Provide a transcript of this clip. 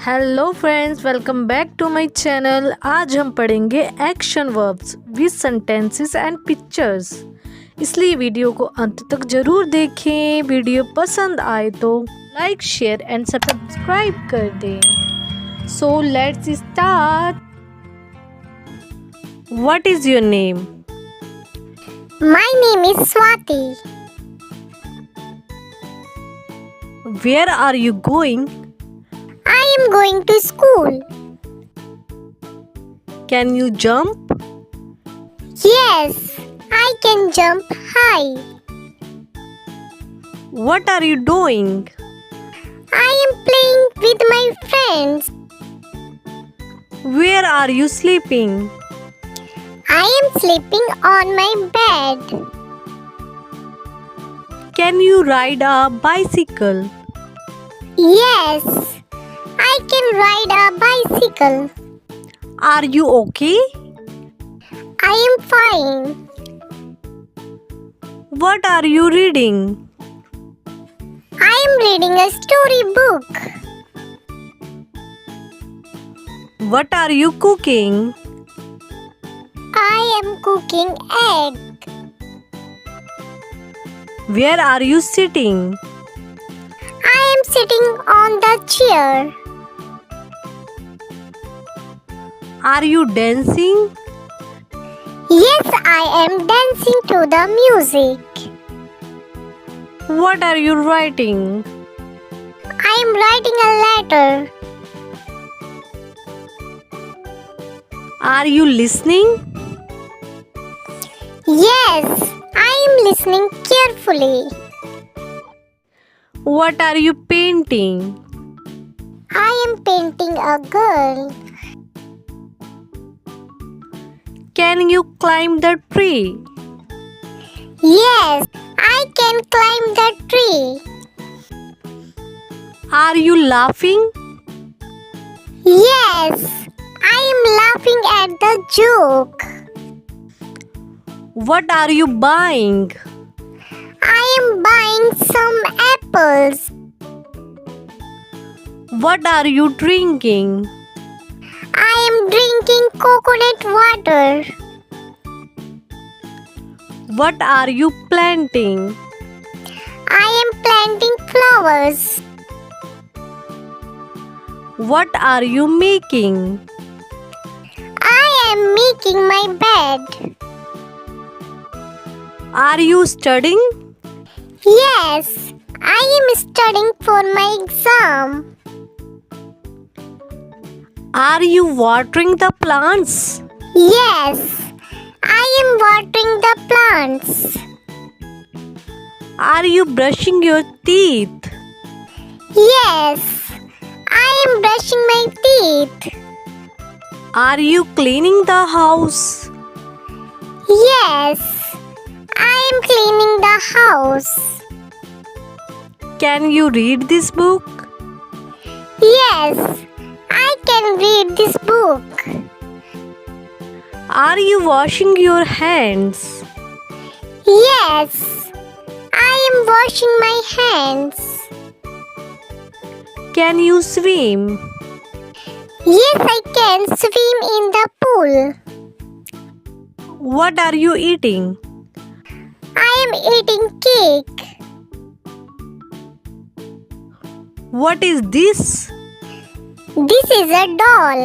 Hello friends, welcome back to my channel. आज हम पढ़ेंगे action verbs with sentences and pictures, इसलिए video को अंत तक ज़रूर देखें। वीडियो पसंद आए तो लाइक, शेयर एंड सब्सक्राइब कर दें। So let's start. What is your name? My name is Swati. Where are you going? I am going to school. Can you jump? Yes, I can jump high. What are you doing? I am playing with my friends. Where are you sleeping? I am sleeping on my bed. Can you ride a bicycle? Yes, I can ride a bicycle. Are you okay? I am fine. What are you reading? I am reading a storybook. What are you cooking? I am cooking egg. Where are you sitting? I am sitting on the chair. Are you dancing? Yes, I am dancing to the music. What are you writing? I am writing a letter. Are you listening? Yes, I am listening carefully. What are you painting? I am painting a girl. Can you climb the tree? Yes, I can climb the tree. Are you laughing? Yes, I am laughing at the joke. What are you buying? I am buying some apples. What are you drinking? I am drinking coconut water. What are you planting? I am planting flowers. What are you making? I am making my bed. Are you studying? Yes, I am studying for my exam. Are you watering the plants? Yes, I am watering the plants. Are you brushing your teeth? Yes, I am brushing my teeth. Are you cleaning the house? Yes, I am cleaning the house. Can you read this book? Yes, I can read this book. Are you washing your hands? Yes, I am washing my hands. Can you swim? Yes, I can swim in the pool. What are you eating? I am eating cake. What is this? This is a doll.